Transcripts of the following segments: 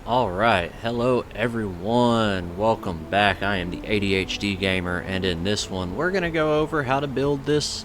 Alright, hello everyone, welcome back. I am the ADHD Gamer, and in this one we're going to go over how to build this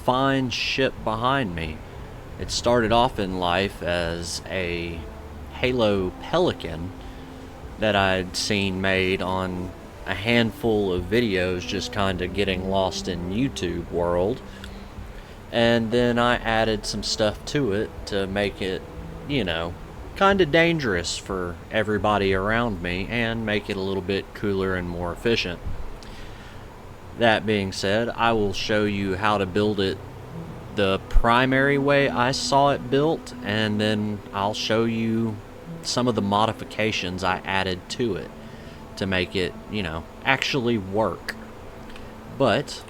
fine ship behind me. It started off in life as a Halo Pelican that I'd seen made on a handful of videos, just kind of getting lost in YouTube world. And then I added some stuff to it to make it, kind of dangerous for everybody around me and make it a little bit cooler and more efficient. That being said, I will show you how to build it the primary way I saw it built, and then I'll show you some of the modifications I added to it to make it, actually work. But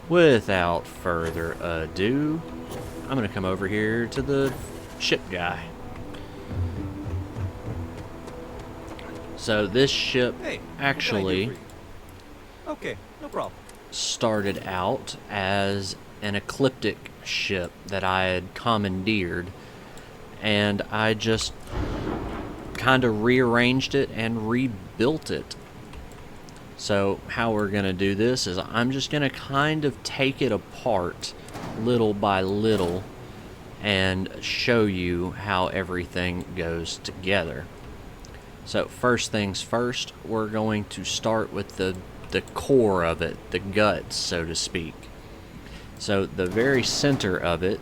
without further ado, I'm going to come over here to the ship guy. So this ship actually Okay, no problem. started out as an ecliptic ship that I had commandeered, and I just kind of rearranged it and rebuilt it. So how we're going to do this is I'm just going to kind of take it apart little by little and show you how everything goes together. So first things first, we're going to start with the core of it, the guts, so to speak. So the very center of it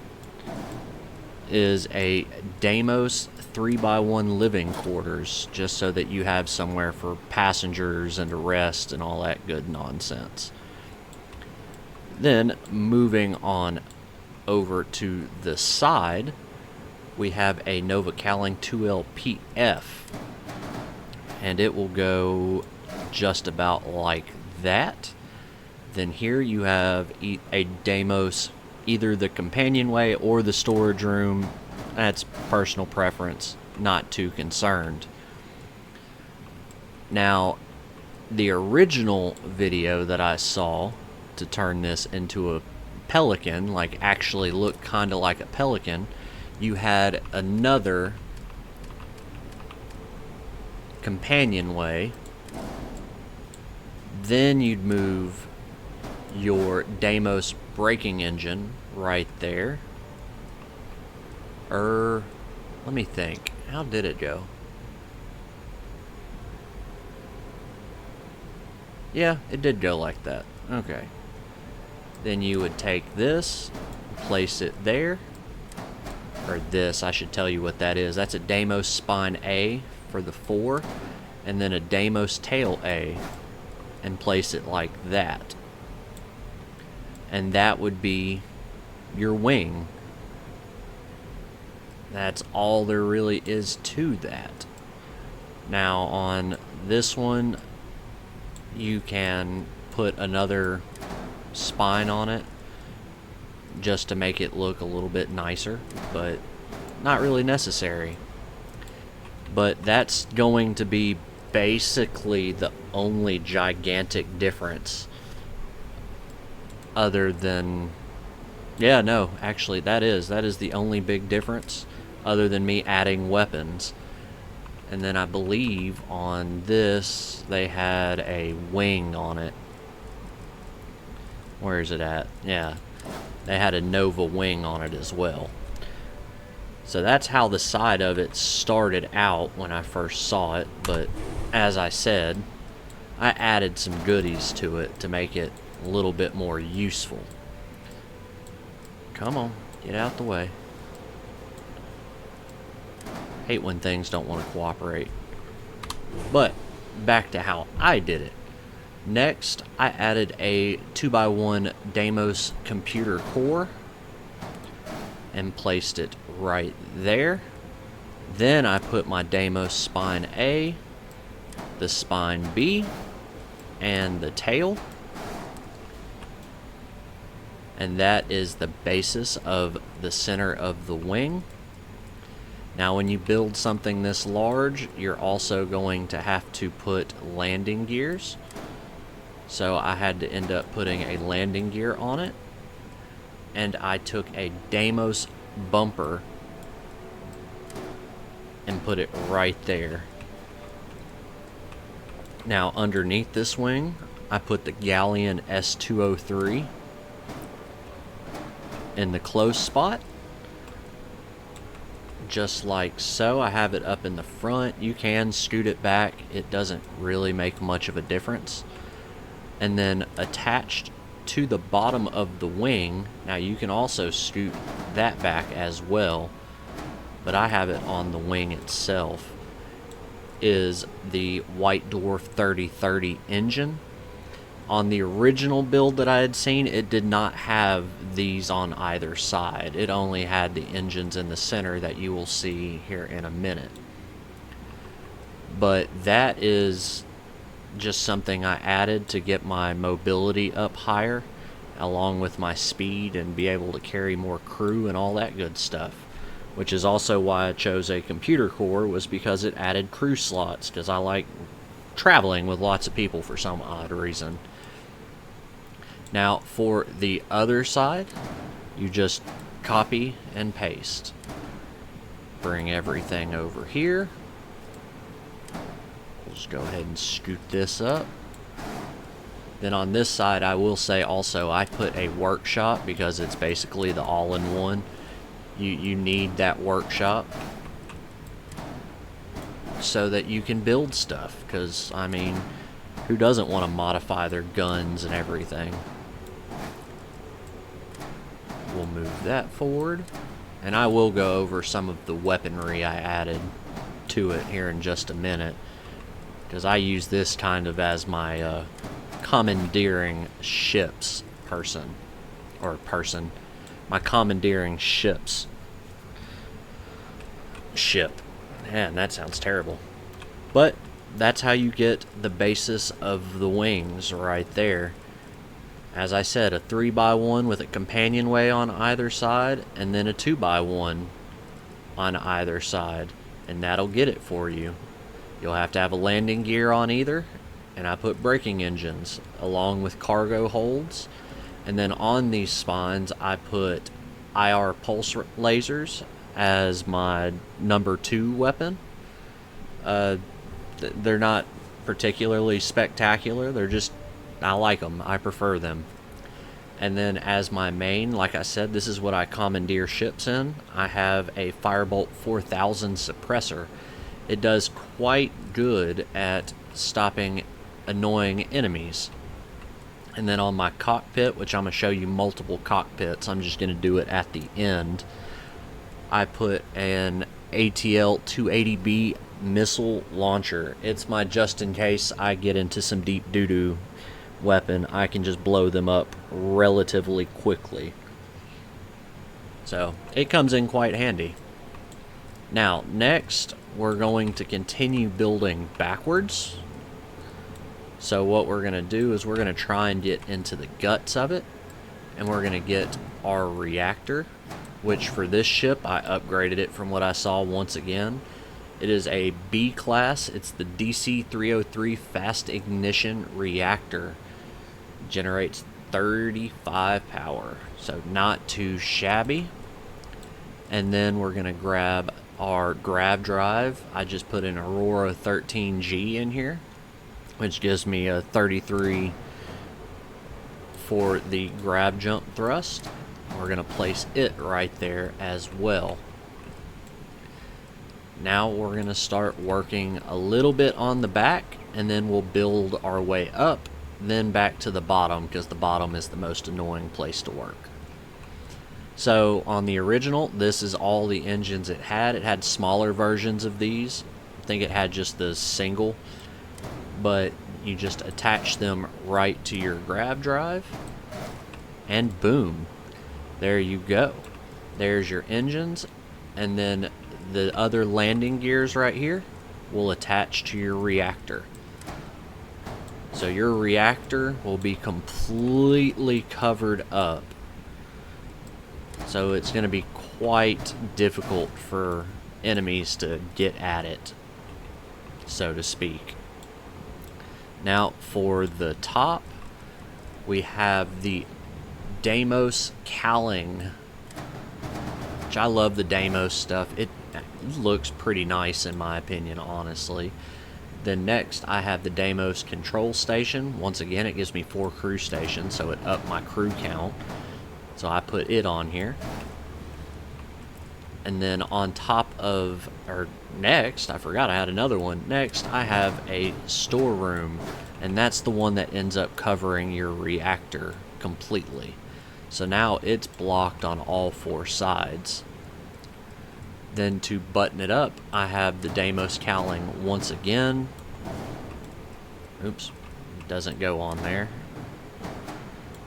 is a Deimos 3x1 living quarters, just so that you have somewhere for passengers and to rest and all that good nonsense. Then moving on over to the side, we have a Nova Calling 2LPF, and it will go just about like that. Then here you have a Deimos, either the companionway or the storage room. That's personal preference, not too concerned. Now, the original video that I saw to turn this into a Pelican, like actually look kind of like a Pelican, you had another companionway. Then you'd move your Deimos braking engine right there. Let me think. How did it go? Yeah, it did go like that. Okay. Then you would take this, place it there. Or this, I should tell you what that is. That's a Deimos spine A for the 4, and then a Deimos tail A, and place it like that. And that would be your wing. That's all there really is to that. Now on this one, you can put another spine on it just to make it look a little bit nicer, but not really necessary. But that's going to be basically the only gigantic difference, other than, yeah, no, actually that is the only big difference, other than me adding weapons. And then I believe on this they had a wing on it. Where is it at? Yeah, they had a Nova wing on it as well. So that's how the side of it started out when I first saw it, but as I said, I added some goodies to it to make it a little bit more useful. Come on, get out the way. Hate when things don't want to cooperate. But back to how I did it. Next, I added a 2x1 Deimos computer core and placed it right there. Then I put my Deimos spine A, the spine B, and the tail. And that is the basis of the center of the wing. Now when you build something this large, you're also going to have to put landing gears. So I had to end up putting a landing gear on it. And I took a Deimos bumper and and put it right there. Now underneath this wing, I put the Galleon S203 in the close spot. Just like so. I have it up in the front. You can scoot it back. It doesn't really make much of a difference. And then attached to the bottom of the wing, now you can also scoot that back as well, but I have it on the wing itself, is the White Dwarf 3030 engine. On the original build that I had seen, it did not have these on either side. It only had the engines in the center that you will see here in a minute. But that is just something I added to get my mobility up higher, along with my speed, and be able to carry more crew and all that good stuff. Which is also why I chose a computer core, was because it added crew slots, because I like traveling with lots of people for some odd reason. Now for the other side, you just copy and paste. Bring everything over here. We'll just go ahead and scoot this up. Then on this side, I will say also, I put a workshop because it's basically the all-in-one. You need that workshop so that you can build stuff, because, I mean, who doesn't want to modify their guns and everything? We'll move that forward, and I will go over some of the weaponry I added to it here in just a minute, because I use this kind of as my commandeering ships person, my commandeering ships ship. Man, that sounds terrible. But that's how you get the basis of the wings right there. As I said, a 3x1 with a companionway on either side, and then a 2x1 on either side, and that'll get it for you. You'll have to have a landing gear on either, and I put braking engines along with cargo holds. And then on these spines, I put IR pulse lasers as my number 2 weapon. They're not particularly spectacular. They're just, I like them. I prefer them. And then as my main, like I said, this is what I commandeer ships in. I have a Firebolt 4000 suppressor. It does quite good at stopping annoying enemies. And then on my cockpit, which I'm going to show you multiple cockpits, I'm just going to do it at the end, I put an ATL 280B missile launcher. It's my just in case I get into some deep doo-doo weapon, I can just blow them up relatively quickly. So it comes in quite handy. Now next we're going to continue building backwards. So what we're going to do is we're going to try and get into the guts of it, and we're going to get our reactor, which for this ship I upgraded it from what I saw once again. It is a B class. It's the DC-303 fast ignition reactor. Generates 35 power, so not too shabby. And then we're going to grab our grav drive. I just put an Aurora 13G in here, which gives me a 33 for the grab jump thrust. We're going to place it right there as well. Now we're going to start working a little bit on the back, and then we'll build our way up, then back to the bottom, because the bottom is the most annoying place to work. So on the original, this is all the engines it had. It had smaller versions of these. I think it had just the single, but you just attach them right to your grav drive, and boom, there you go. There's your engines, and then the other landing gears right here will attach to your reactor. So your reactor will be completely covered up. So it's going to be quite difficult for enemies to get at it, so to speak. Now for the top, we have the Deimos cowling, which I love the Deimos stuff. It looks pretty nice in my opinion, honestly. Then next I have the Deimos control station. Once again, it gives me 4 crew stations, so it upped my crew count. So I put it on here. And then on top of, or next, I forgot I had another one. Next, I have a storeroom, and that's the one that ends up covering your reactor completely. So now it's blocked on all 4 sides. Then to button it up, I have the Deimos cowling once again. Oops, it doesn't go on there.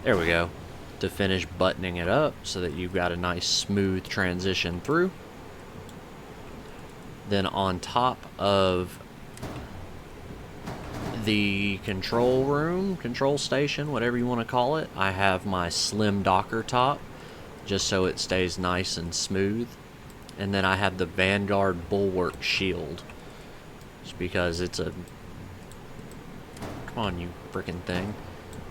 There we go. To finish buttoning it up so that you've got a nice smooth transition through. Then on top of the control room, control station, whatever you want to call it, I have my slim Docker top, just so it stays nice and smooth. And then I have the Vanguard Bulwark shield, just because it's a, come on you frickin' thing,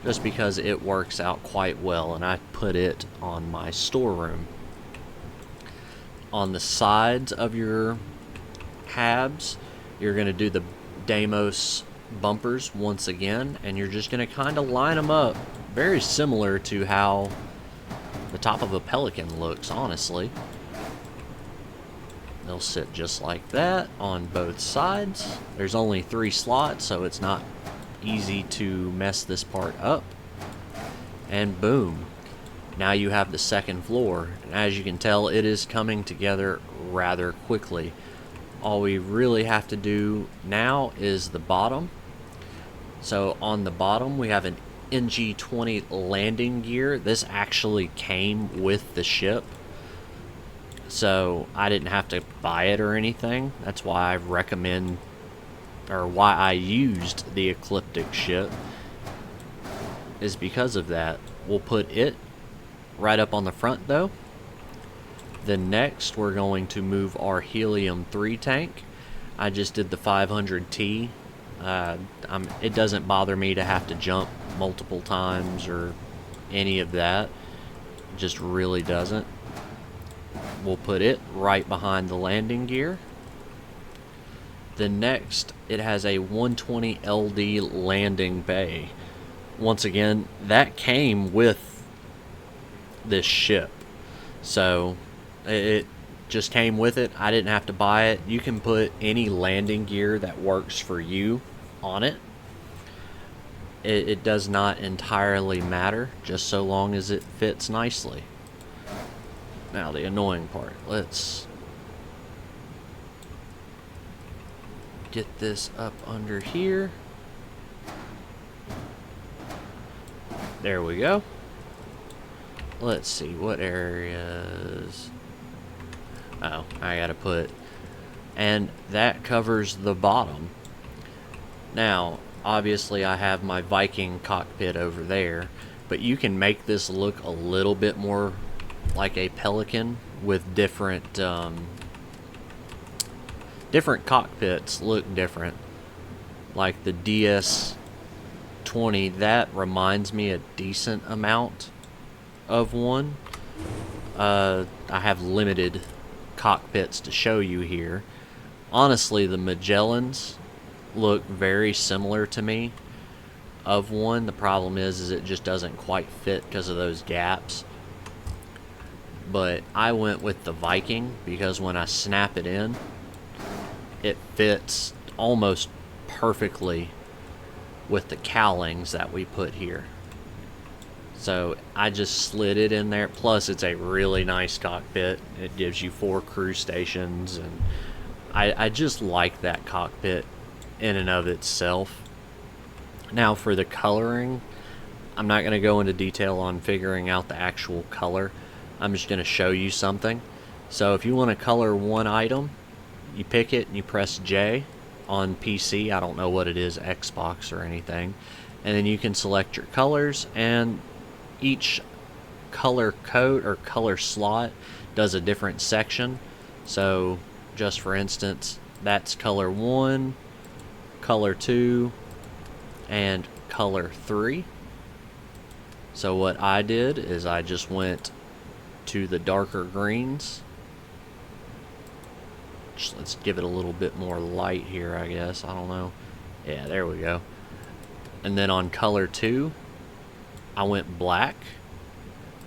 just because it works out quite well, and I put it on my storeroom. On the sides of your habs, you're going to do the Deimos bumpers once again, and you're just going to kind of line them up very similar to how the top of a Pelican looks, honestly. They'll sit just like that on both sides. There's only 3 slots, so it's not easy to mess this part up. And boom, now you have the second floor. And as you can tell, it is coming together rather quickly. All we really have to do now is the bottom. So on the bottom we have an NG-20 landing gear. This actually came with the ship, so I didn't have to buy it or anything. That's why I recommend, or why I used the Ecliptic ship, is because of that. We'll put it right up on the front though. Then next we're going to move our helium-3 tank. I just did the 500T. It doesn't bother me to have to jump multiple times or any of that. It just really doesn't. We'll put it right behind the landing gear. Then next, it has a 120 LD landing bay. Once again, that came with this ship, so it just came with it. I didn't have to buy it. You can put any landing gear that works for you on it. It does not entirely matter, just so long as it fits nicely. Now the annoying part, let's get this up under here. There we go. Let's see, what areas? Oh, I gotta put, and that covers the bottom. Now, obviously I have my Viking cockpit over there, but you can make this look a little bit more like a Pelican with different different cockpits look different. Like the DS-20, that reminds me a decent amount of one. I have limited cockpits to show you here. Honestly, the Magellans look very similar to me of one. The problem is it just doesn't quite fit because of those gaps. But I went with the Viking because when I snap it in, it fits almost perfectly with the cowlings that we put here. So I just slid it in there. Plus it's a really nice cockpit. It gives you 4 crew stations, and I just like that cockpit in and of itself. Now for the coloring, I'm not going to go into detail on figuring out the actual color. I'm just going to show you something. So if you want to color one item, you pick it and you press J on PC. I don't know what it is, Xbox or anything. And then you can select your colors, and each color code or color slot does a different section. So just for instance, that's color 1, color 2, and color 3. So what I did is I just went to the darker greens Let's give it a little bit more light here, I guess. I don't know. Yeah, there we go. And then on color 2, I went black.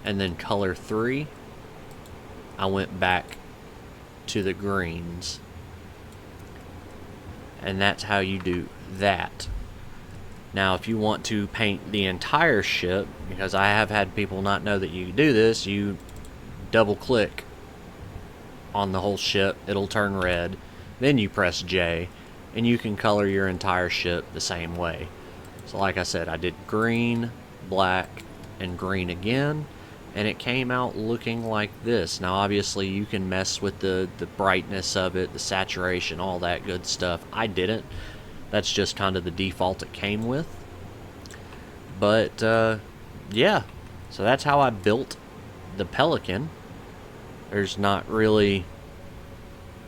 And then color 3, I went back to the greens. And that's how you do that. Now, if you want to paint the entire ship, because I have had people not know that you do this, you double click on the whole ship, it'll turn red, then you press J, and you can color your entire ship the same way. So like I said, I did green, black, and green again, and it came out looking like this. Now obviously you can mess with the brightness of it, the saturation, all that good stuff. I didn't. That's just kind of the default it came with. But yeah, so that's how I built the Pelican. There's not really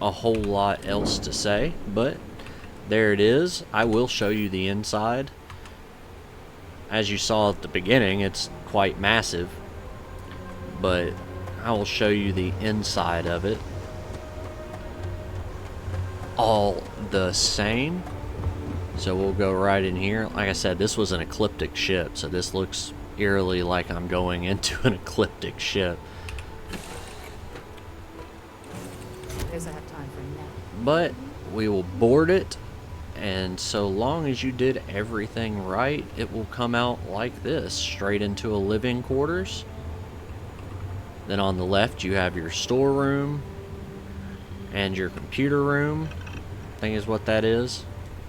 a whole lot else to say, but there it is. I will show you the inside. As you saw at the beginning, it's quite massive, but I will show you the inside of it. All the same. So we'll go right in here. Like I said, this was an ecliptic ship, so this looks eerily like I'm going into an ecliptic ship. Guess I have time for a nap. But we will board it, and so long as you did everything right, it will come out like this, straight into a living quarters. Then on the left you have your storeroom and your computer room, I think is what that is.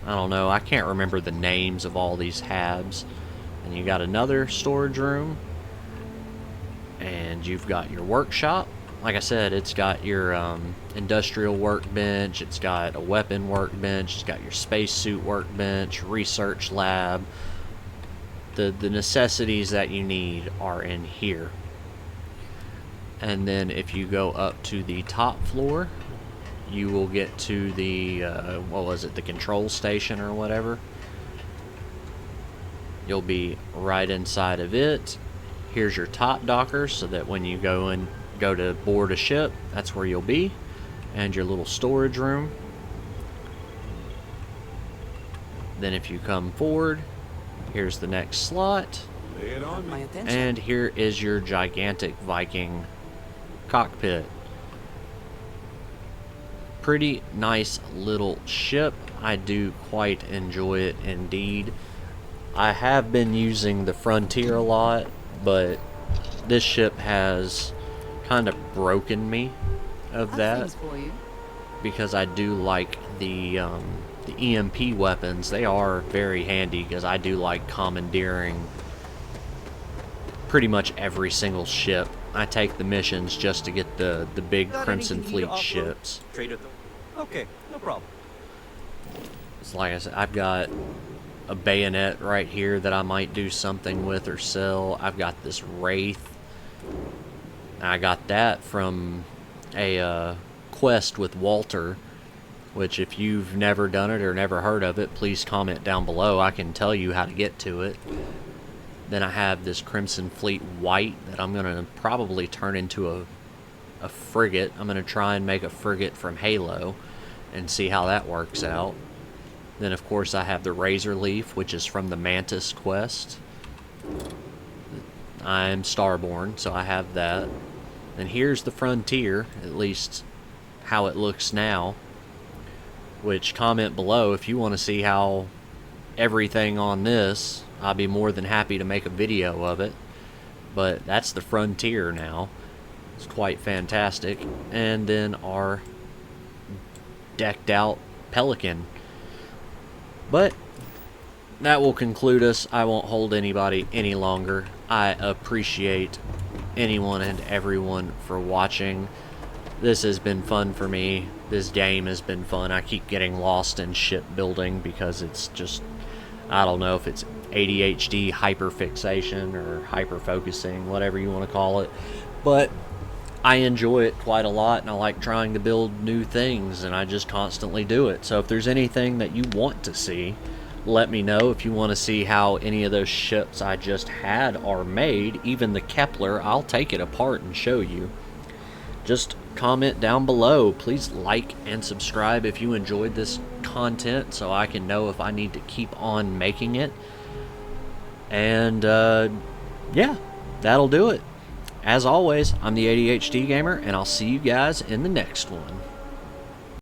I don't know, I can't remember the names of all these tabs. And you got another storage room, and you've got your workshop. Like I said, it's got your industrial workbench, it's got a weapon workbench, it's got your spacesuit workbench, research lab. The necessities that you need are in here. And then if you go up to the top floor, you will get to the, what was it, the control station or whatever. You'll be right inside of it. Here's your top docker, so that when you go to board a ship, that's where you'll be. And your little storage room. Then if you come forward, here's the next slot. Lay it on My me. attention. And here is your gigantic Viking cockpit. Pretty nice little ship. I do quite enjoy it indeed. I have been using the Frontier a lot, but this ship has kind of broken me of I've that, things for you. because I do like the EMP weapons. They are very handy, because I do like commandeering pretty much every single ship. I take the missions just to get the big Got Crimson anything you need Fleet to offload? ships. Trader. Okay, no problem. It's like I said, I've got a bayonet right here that I might do something with or sell. I've got this Wraith. I got that from a quest with Walter, which if you've never done it or never heard of it, please comment down below. I can tell you how to get to it. Then I have this Crimson Fleet White that I'm going to probably turn into a frigate. I'm going to try and make a frigate from Halo and see how that works out. Then of course I have the Razor Leaf, which is from the Mantis quest. I'm Starborn, so I have that. And here's the Frontier, at least how it looks now. Which, comment below if you want to see how everything on this. I'll be more than happy to make a video of it. But that's the Frontier now. It's quite fantastic. And then our decked out Pelican. But that will conclude us. I won't hold anybody any longer. I appreciate anyone and everyone for watching. This has been fun for me. This game has been fun. I keep getting lost in shipbuilding because it's just, I don't know if it's ADHD, hyperfixation, or hyperfocusing, whatever you want to call it. But I enjoy it quite a lot, and I like trying to build new things, and I just constantly do it. So if there's anything that you want to see, let me know. If you want to see how any of those ships I just had are made, even the Kepler, I'll take it apart and show you. Just comment down below. Please like and subscribe if you enjoyed this content so I can know if I need to keep on making it. And yeah, that'll do it. As always, I'm the ADHD Gamer, and I'll see you guys in the next one.